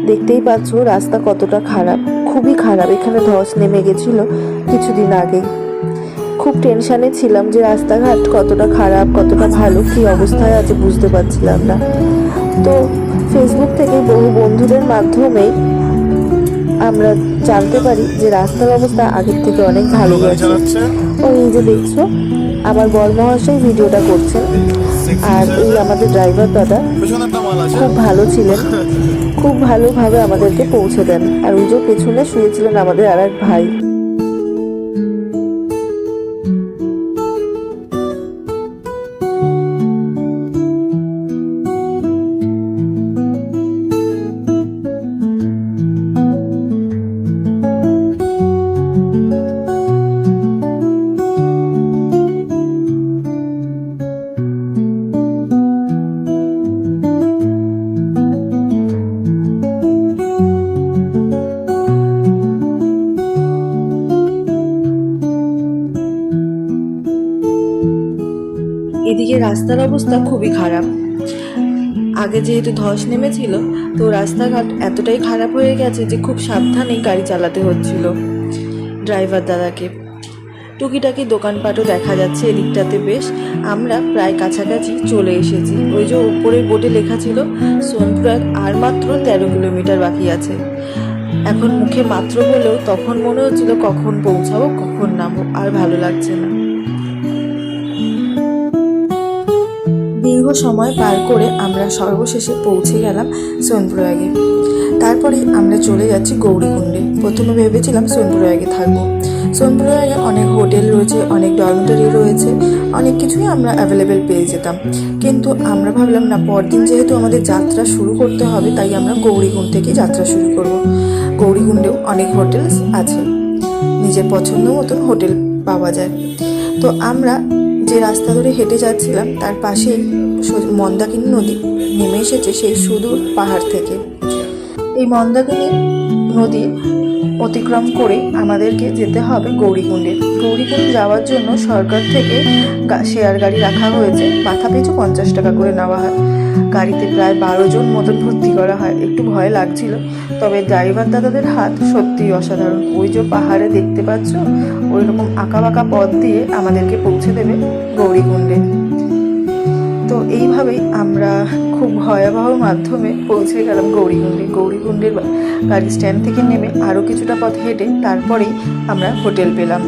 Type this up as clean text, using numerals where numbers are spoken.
দেখতেই পাচ্ছ রাস্তা কতটা খারাপ, খুবই খারাপ। এখানে ধস নেমে গেছিল কিছুদিন আগে। খুব টেনশানে ছিলাম যে রাস্তাঘাট কতটা খারাপ, কতটা ভালো, কী অবস্থায় আছে বুঝতে পারছিলাম না। তো ফেসবুক থেকে বহু বন্ধুদের মাধ্যমেই আমরা জানতে পারি যে রাস্তার অবস্থা আগের থেকে অনেক ভালো গেছে। ওই যে দেখছো আমার বর মহাশয় ভিডিওটা করছেন, আর এই আমাদের ড্রাইভার দাদা খুব ভালো ছিলেন, খুব ভালোভাবে আমাদেরকে পৌঁছে দেন। আর ওই যে পেছনে শুয়েছিলেন আমাদের আর এক ভাই। এদিকে রাস্তার অবস্থা খুবই খারাপ। আগে যেহেতু ধস নেমেছিল, তো রাস্তাঘাট এতটাই খারাপ হয়ে গেছে যে খুব সাবধানেই গাড়ি চালাতে হচ্ছিল ড্রাইভার দাদাকে। টুকিটাকি দোকানপাটও দেখা যাচ্ছে এদিকটাতে বেশ। আমরা প্রায় কাছাকাছি চলে এসেছি। ওই যে উপরের বোর্ডে লেখা ছিল সোনপ্রয়াগ আর মাত্র 13 কিলোমিটার বাকি আছে। এখন মুখে মাত্র বলেও তখন মনে হচ্ছিল কখন পৌঁছাবো, কখন নামবো, আর ভালো লাগছে না। দীর্ঘ সময় পার করে আমরা সর্বশেষে পৌঁছে গেলাম সোনপ্রয়াগে। তারপরেই আমরা চলে যাচ্ছি গৌরীকুণ্ডে। প্রথমে ভেবেছিলাম সোনপ্রয়াগে থাকবো। সোনপ্রয়াগে অনেক হোটেল রয়েছে, অনেক ডরমিটরি রয়েছে, অনেক কিছুই আমরা অ্যাভেলেবেল পেয়ে যেতাম। কিন্তু আমরা ভাবলাম না, পরদিন যেহেতু আমাদের যাত্রা শুরু করতে হবে, তাই আমরা গৌরীকুণ্ড থেকে যাত্রা শুরু করব। গৌরীকুণ্ডেও অনেক হোটেলস আছে, নিজের পছন্দ মতন হোটেল পাওয়া যায়। তো আমরা যে রাস্তা ধরে হেঁটে যাচ্ছিলাম তার পাশেই মন্দাকিনী নদী নেমে এসেছে সেই সুদূর পাহাড় থেকে। এই মন্দাকিনী নদী অতিক্রম করে আমাদেরকে যেতে হবে গৌরীকুণ্ডে। গৌরীকুণ্ড যাওয়ার জন্য সরকার থেকে শেয়ার গাড়ি রাখা হয়েছে, মাথা পিছু 50 টাকা করে নেওয়া হয়। গাড়িতে প্রায় 12 জন মতন ভর্তি করা হয়। একটু ভয় লাগছিল, তবে ড্রাইভার দাদাদের হাত সত্যিই অসাধারণ। ওই যে পাহাড়ে দেখতে পাচ্ছ, ওই রকম আঁকা বাঁকা পথ দিয়ে আমাদেরকে পৌঁছে দেবে গৌরীকুণ্ডে। তো এইভাবেই আমরা খুব ভয়াবহ মাধ্যমে পৌঁছে গেলাম গৌরীকুণ্ডে। গৌরীকুণ্ডের গাড়ি স্ট্যান্ড থেকে নেমে আরও কিছুটা পথ হেঁটে তারপরেই আমরা হোটেল পেলাম।